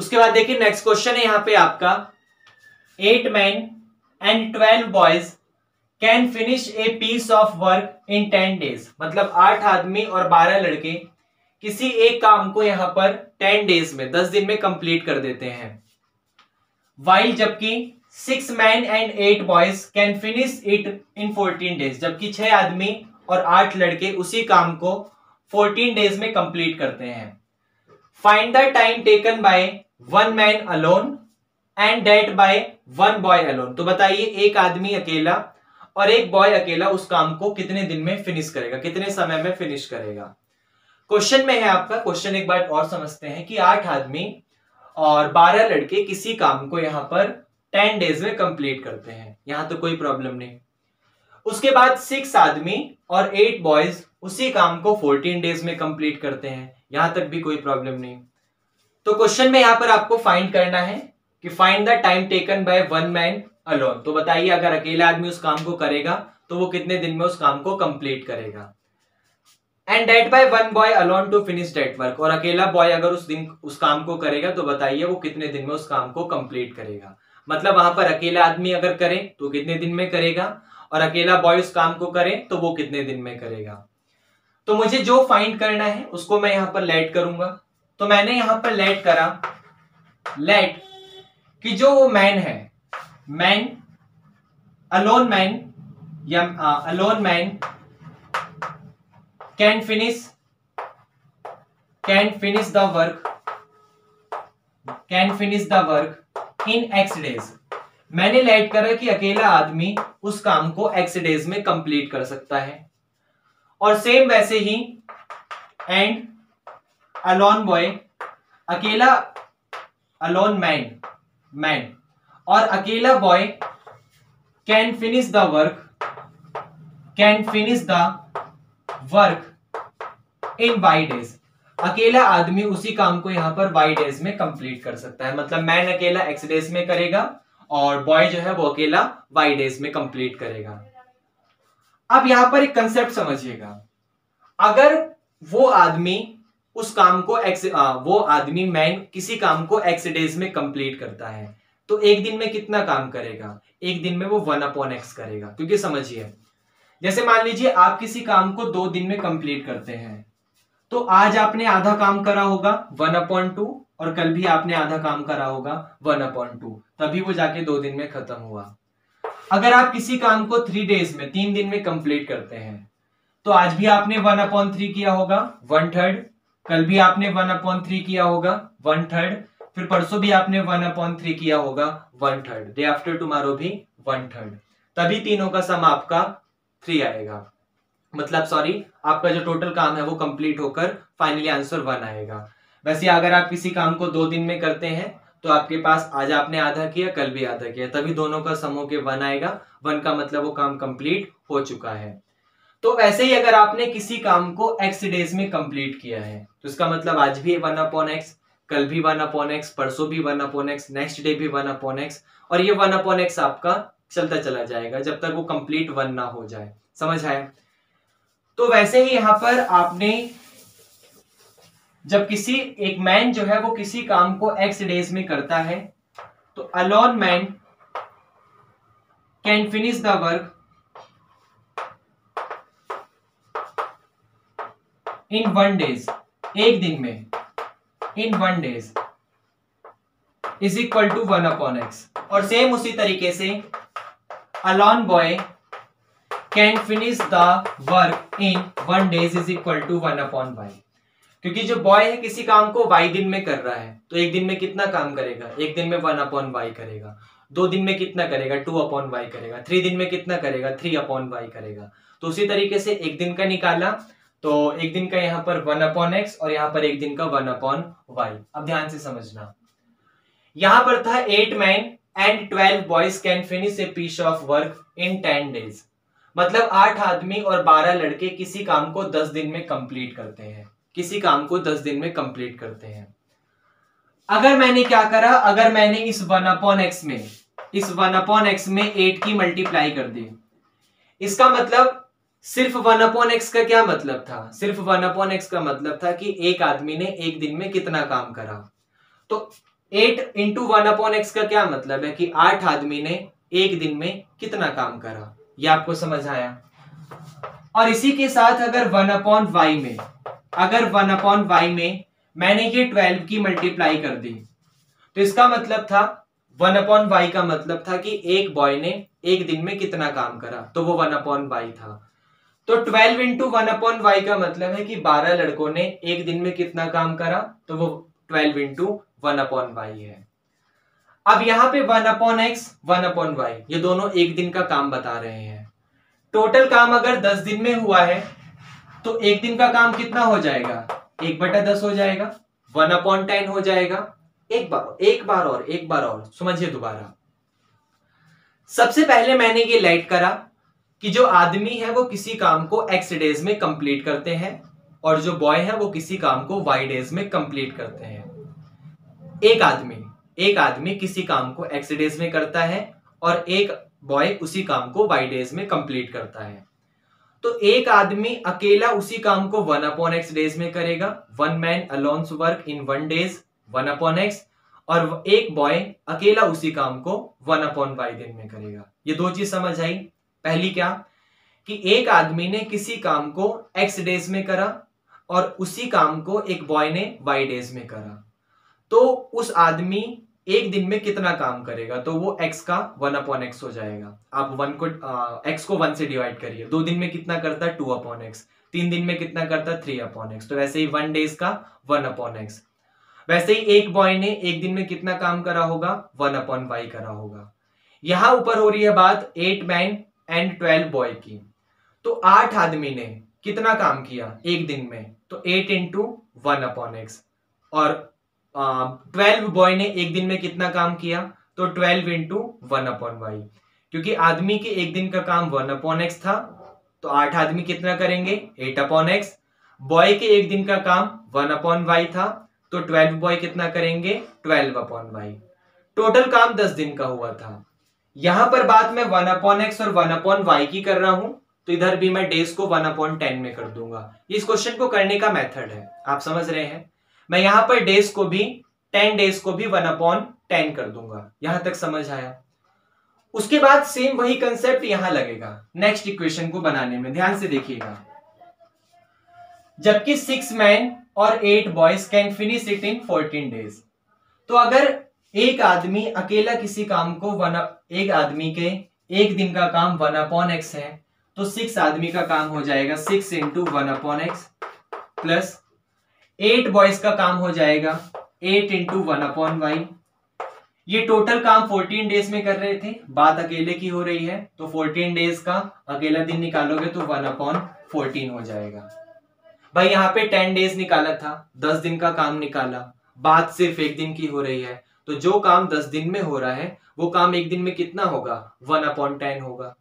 उसके बाद देखिए नेक्स्ट क्वेश्चन है यहाँ पे आपका 8 men and 12 boys can finish a piece of work in 10 days। मतलब 8 आदमी और 12 लड़के किसी एक काम को यहां पर 10 days में 10 दिन में कंप्लीट कर देते हैं। वाइल जबकि 6 men and 8 boys can finish it in 14 days। जबकि 6 आदमी और 8 लड़के उसी काम को 14 days में कंप्लीट करते हैं। Find the time taken by 1 man alone and that by 1 boy alone. तो बताइए एक आदमी अकेला और एक बॉय अकेला उस काम को कितने दिन में फिनिश करेगा, कितने समय में फिनिश करेगा। क्वेश्चन में है आपका, क्वेश्चन एक बार और समझते हैं कि 8 आदमी और 12 लड़के किसी काम को यहां पर 10 days में कंप्लीट करते हैं, यहां तो कोई प्रॉब्लम नहीं। उसके बाद 6 आदमी और 8 बॉयज उसी काम को 14 days में कंप्लीट करते हैं, यहां तक भी कोई प्रॉब्लम नहीं। तो क्वेश्चन में यहां पर आपको फाइंड करना है कि find the time taken by 1 man alone. तो बताइए अगर अकेला आदमी उस काम को करेगा तो वो कितने दिन में उस काम को कंप्लीट करेगा। And that by 1 boy alone to finish that work. और अकेला बॉय अगर उस दिन उस काम को करेगा तो बताइए वो कितने दिन में उस काम को कंप्लीट करेगा। मतलब वहां पर अकेला आदमी अगर करे तो कितने दिन में करेगा और अकेला बॉय उस काम को करे तो वो कितने दिन में करेगा। तो मुझे जो फाइंड करना है उसको मैं यहां पर लेट करूंगा। तो मैंने यहां पर लेट करा, लेट कि जो वो मैन है, मैन अलोन मैन या alone man can finish the work in x days। मैंने लेट करा कि अकेला आदमी उस काम को x days में कंप्लीट कर सकता है। और सेम वैसे ही एंड अलोन बॉय, अकेला अलोन मैन और अकेला boy can finish the work in y days। अकेला आदमी उसी काम को यहां पर y days में कंप्लीट कर सकता है। मतलब मैन अकेला x days में करेगा और बॉय जो है वो अकेला y days में कंप्लीट करेगा। अब यहां पर एक कंसेप्ट समझिएगा, अगर वो आदमी उस काम को वो आदमी मैन किसी काम को x days में कंप्लीट करता है तो एक दिन में कितना काम करेगा, एक दिन में वो 1/x करेगा। क्योंकि समझिए जैसे मान लीजिए आप किसी काम को 2 दिन में कंप्लीट करते हैं तो आज आपने आधा काम करा होगा 1/2 और कल भी आपने आधा काम करा होगा 1/2, तभी वो जाके 2 दिन में खत्म हुआ। अगर आप किसी काम को 3 days में 3 दिन में कंप्लीट करते हैं तो आज भी आपने 1/3 किया होगा 1/3, कल भी आपने 1/3 किया होगा 1/3, फिर परसों भी आपने 1/3 किया होगा 1/3, डे आफ्टर टुमारो भी 1/3, तभी तीनों का सम आपका 3 आएगा। मतलब सॉरी, आपका जो टोटल काम है वो कंप्लीट होकर फाइनली आंसर 1 आएगा। वैसे अगर आप किसी काम को 2 दिन में करते हैं तो आपके पास आज आपने आधा किया कल भी आधा किया, तभी दोनों का सम होके 1 आएगा। 1 का मतलब वो काम कंप्लीट हो चुका है। तो वैसे ही अगर आपने किसी काम को x days में कंप्लीट किया है तो इसका मतलब आज भी 1/x, कल भी 1/x, परसों भी 1/x, नेक्स्ट डे भी 1/x, और ये 1/x आपका चलता चला जाएगा जब तक वो कंप्लीट 1 ना हो जाए। समझ आया? तो वैसे ही यहां पर आपने जब किसी एक मैन जो है वो किसी काम को x days में करता है तो alone man can finish the work in 1 days, एक दिन में, in 1 days is equal to 1/x। और सेम उसी तरीके से alone boy can finish the work in 1 days is equal to 1/y। क्योंकि जो बॉय है किसी काम को y दिन में कर रहा है तो एक दिन में कितना काम करेगा, एक दिन में 1/y करेगा। 2 दिन में कितना करेगा, 2/y करेगा। 3 दिन में कितना करेगा, 3/y करेगा। तो उसी तरीके से एक दिन का निकाला तो एक दिन का यहाँ पर 1/x और यहाँ पर एक दिन का 1/y। अब ध्यान से समझना, यहां पर था 8 men and 12 boys can finish a piece of work in 10 days। मतलब 8 आदमी और 12 लड़के किसी काम को 10 दिन में कंप्लीट करते हैं, किसी काम को 10 दिन में कंप्लीट करते हैं। अगर मैंने क्या करा, अगर मैंने इस 1/x में 8 की मल्टीप्लाई कर दी, इसका मतलब सिर्फ 1/x का क्या मतलब था, सिर्फ 1/x का मतलब था कि एक आदमी ने एक दिन में कितना काम करा। तो 8 इंटू 1/x का क्या मतलब है कि 8 आदमी ने एक दिन में कितना काम करा, ये आपको समझ आया। और इसी के साथ अगर 1/y में, अगर 1/y में मैंने ये 12 की मल्टीप्लाई कर दी, तो इसका मतलब था 1/y का मतलब था कि एक बॉय ने एक दिन में कितना काम करा, तो वो 1/y था। तो 12 इंटू 1/y का मतलब है कि 12 लड़कों ने एक दिन में कितना काम करा, तो वो 12 इंटू 1/y है। अब यहां पे 1/x 1/y ये दोनों एक दिन का काम बता रहे हैं। टोटल काम अगर 10 दिन में हुआ है तो एक दिन का काम कितना हो जाएगा, 1/10 हो जाएगा, 1/10 हो जाएगा। एक बार और समझिए दोबारा। सबसे पहले मैंने ये लाइट करा कि जो आदमी है वो किसी काम को x डेज में कंप्लीट करते हैं और जो बॉय है वो किसी काम को y डेज में कंप्लीट करते हैं। एक आदमी किसी काम को x डेज में करता है और एक बॉय उसी काम को y डेज में कंप्लीट करता है। तो एक आदमी अकेला उसी काम को 1/x डेज में करेगा, one man allowance work in 1 days 1/x, और एक बॉय अकेला उसी काम को 1/y दिन में करेगा। ये दो चीज समझ आई। पहली क्या कि एक आदमी ने किसी काम को x डेज में करा और उसी काम को एक बॉय ने y डेज में करा, तो उस आदमी एक दिन में कितना काम करेगा, तो वो x का 1/x हो जाएगा। आप x को 1 से डिवाइड करिए। 2 दिन में कितना करता है 2/x, 3 दिन में कितना करता है 3/x, तो वैसे ही 1 डेज का 1/x। वैसे ही एक बॉय ने एक दिन में कितना काम करा होगा, 1/y करा होगा। यहां ऊपर हो रही है बात 8 मैन एंड 12 बॉय की। तो 8 आदमी ने कितना काम किया एक दिन में, तो 8 इंटू 1/x, और 12 बॉय ने एक दिन में कितना काम किया, तो 12 इंटू 1/y। क्योंकि आदमी के एक दिन का काम 1/x था, तो 8 आदमी कितना करेंगे 8/x। बॉय के एक दिन का काम 1/y था, तो 12 बॉय कितना करेंगे 12/y। टोटल काम 10 दिन का हुआ था। यहां पर बात मैं 1/x और 1/y की कर रहा हूं, तो इधर भी मैं डेज को 1/10 में कर दूंगा। इस क्वेश्चन को करने का मेथड है, आप समझ रहे हैं। मैं यहां पर डेज को भी 10 डेज को भी 1/10 कर दूंगा। यहां तक समझ आया। उसके बाद सेम वही कंसेप्ट यहां लगेगा नेक्स्ट इक्वेशन को बनाने में। ध्यान से देखिएगा, जबकि 6 मैन और 8 boys can finish it in 14 days. तो अगर एक आदमी अकेला किसी काम को एक आदमी के एक दिन का काम 1/x है, तो 6 आदमी का काम हो जाएगा 6 इंटू 1/x, प्लस 8 बॉयज का काम हो जाएगा 8 इंटू 1/y। ये टोटल काम 14 डेज में कर रहे थे, बात अकेले की हो रही है, तो 14 डेज का अकेला दिन निकालोगे तो 1/14 हो जाएगा। भाई यहाँ पे 10 डेज निकाला था, 10 दिन का काम निकाला, बात सिर्फ एक दिन की हो रही है, तो जो काम 10 दिन में हो रहा है वो काम एक दिन में कितना होगा 1/10 होगा।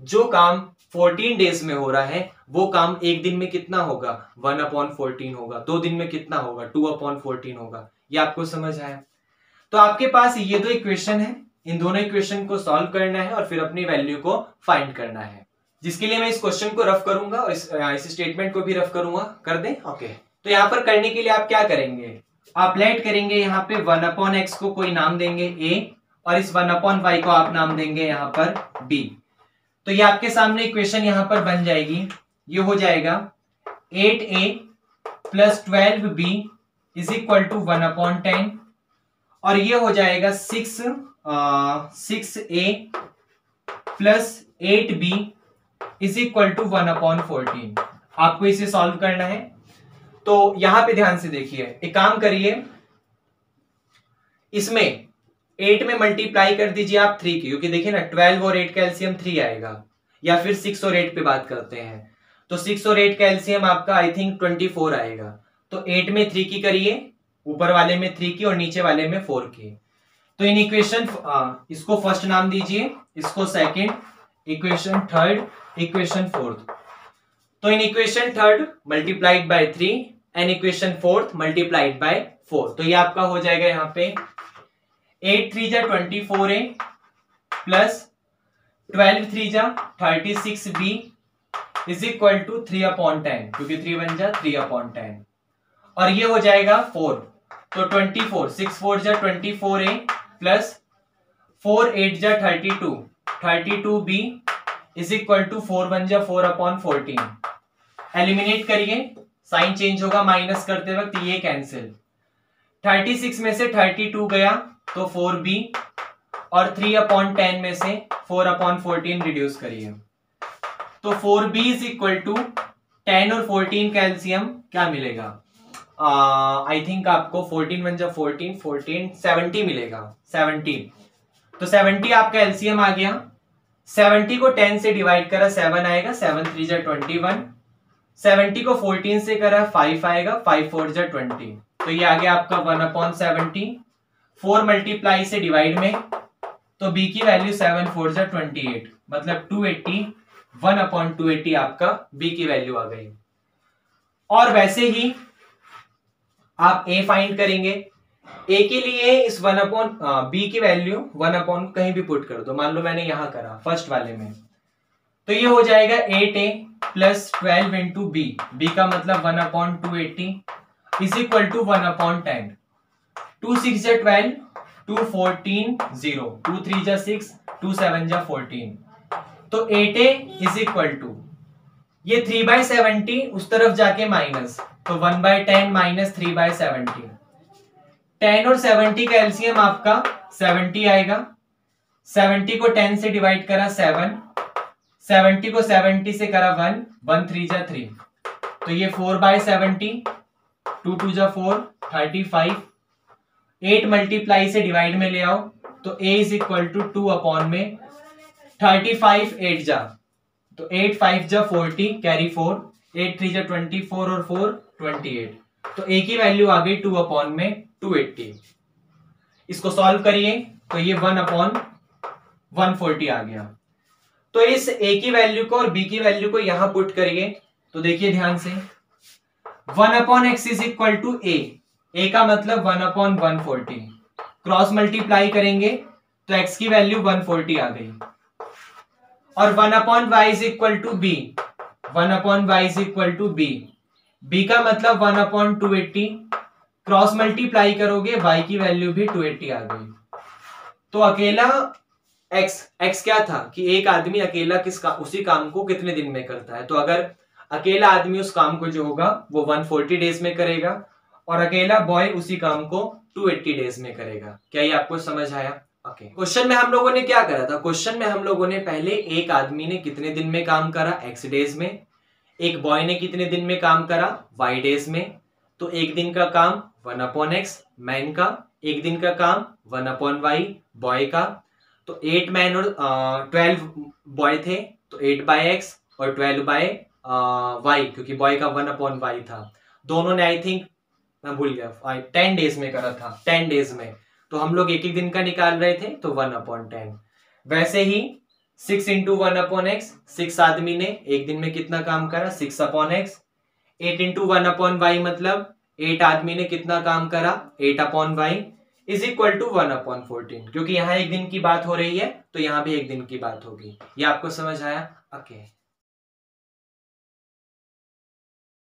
जो काम 14 डेज में हो रहा है वो काम एक दिन में कितना होगा 1/14 होगा। 2 दिन में कितना होगा 2/14 होगा। ये आपको समझ आया। तो आपके पास ये दो इक्वेशन है, इन दोनों इक्वेशन को सॉल्व करना है और फिर अपनी वैल्यू को फाइंड करना है, जिसके लिए मैं इस क्वेश्चन को रफ करूंगा और इस स्टेटमेंट को भी रफ करूंगा। कर दें, ओके। तो यहाँ पर करने के लिए आप क्या करेंगे, आप लेट करेंगे यहाँ पे 1/x को कोई नाम देंगे a और इस 1/y को आप नाम देंगे यहाँ पर b। तो ये आपके सामने इक्वेशन यहाँ पर बन जाएगी। ये हो जाएगा 8a plus 12b is equal to 1/10, और ये हो जाएगा 6a plus 8b is equal to 1/14। आपको इसे सॉल्व करना है। तो यहां पे ध्यान से देखिए, एक काम करिए, इसमें 8 में मल्टीप्लाई कर दीजिए आप 3 की, क्योंकि देखिए ना 12 और 8 का एलसीएम 3 आएगा, या फिर 6 और 8 पे बात करते हैं, तो 6 और 8 का एलसीएम आपका आई थिंक 24 आएगा। तो 8 में 3 की करिए, ऊपर वाले में 3 की और नीचे वाले में 4 की। तो इन इक्वेशन इसको फर्स्ट नाम दीजिए, इसको second, equation third, equation fourth. तो इन equation third multiplied by 3 and equation fourth multiplied by 4। तो ये आपका हो जाएगा यहाँ पे 8 3 जा 24a प्लस 12 3 जा 36b इज इक्वल टू 3/10, क्योंकि 3 बन जा 3/10, और ये हो जाएगा 4। तो 24, 6 4 जा 24A प्लस 4 8 जा 32, 32B इज इक्वल टू 4 1 जा 4/14। एलिमिनेट करिए, साइन चेंज होगा माइनस करते वक्त, ये कैंसिल। 36 में से 32 गया तो 4B और 3/10 में से 4/14 रिड्यूस करिए तो 4B इज इक्वल टू 10 और 14 का एलसीएम क्या मिलेगा? आई थिंक आपको 14 1 जा 14, 14 70 मिलेगा, 70। तो 70 आपका एलसीएम आ गया। 70 को 10 से डिवाइड करा 7 आएगा, 7 3 जा 21। 70 को 14 से करा 5 आएगा, 5 4 जा 20। तो ये आ गया आपका 1/70। 4 मल्टीप्लाई से डिवाइड में तो b की वैल्यू 7 4 जा 28, मतलब 280, 1/280 आपका b की वैल्यू आ गई। और वैसे ही आप a फाइंड करेंगे। a के लिए इस b की वैल्यू 1/ कहीं भी पुट कर दो, मान लो मैंने यहां करा फर्स्ट वाले में, तो ये हो जाएगा 8a प्लस 12 इंटू b का मतलब 1/280 इज इक्वल टू 1/10। 2 6 जा 12, 2 14 0, 2 3 जा 6, 2 7 जा 14। तो 8a इज इक्वल टू ये 3/70 उस तरफ जाके माइनस, तो 1/10 माइनस 3/70। 10 और 70 का एलसीएम आपका 70 आएगा। 70 को 10 से डिवाइड करा 7, 70 को 70 से करा 1, 1 3 जा 3, तो ये 4/70, 2 2 जा 4, 35। 8 मल्टीप्लाई से डिवाइड में ले आओ तो a इज इक्वल टू 2 में 35 8 जा, तो 8 5 जा 40, कैरी 4, 8 3 जा 24 और 4 28। तो a की वैल्यू आ गई 2 में 280। इसको सॉल्व करिए तो ये 1/140 आ गया। तो इस a की वैल्यू को और b की वैल्यू को यहां पुट करिए तो देखिए ध्यान से, 1/x is equal to a का मतलब 1/140। क्रॉस मल्टीप्लाई करेंगे तो x की वैल्यू 140 आ गई। और 1/y is equal to b, 1/y is equal to b का मतलब 1/280। क्रॉस मल्टीप्लाई करोगे y की वैल्यू भी 280 आ गई। तो अकेला x क्या था कि एक आदमी अकेला उसी काम को कितने दिन में करता है। तो अगर अकेला आदमी उस काम को जो होगा वो 140 डेज में करेगा और अकेला बॉय उसी काम को 280 डेज में करेगा। क्या ये आपको समझ आया? ओके। क्वेश्चन में हम लोगों ने क्या करा था? क्वेश्चन में हम लोगों ने पहले एक आदमी ने कितने दिन में काम करा x डेज में, एक बॉय ने कितने दिन में काम करा y डेज में। तो एक दिन का काम 1/x मैन का, एक दिन का काम 1/y बॉय का। तो 8 मैन और 12 बॉय थे तो 8/x और 12/y, क्योंकि बॉय का 1/y था। दोनों ने आई थिंक मैं भूल गया 10 डेज में करा था, 10 डेज में। तो हम लोग एक एक दिन का निकाल रहे थे तो 1/10। वैसे ही 6 इंटू 1/x, 6 आदमी ने एक दिन में कितना काम करा 6/x। 8 इंटू 1/y मतलब 8 आदमी ने कितना काम करा 8/y इज इक्वल टू 1/14। क्योंकि यहाँ एक दिन की बात हो रही है तो यहाँ भी एक दिन की बात होगी। ये आपको समझ आया? ओके।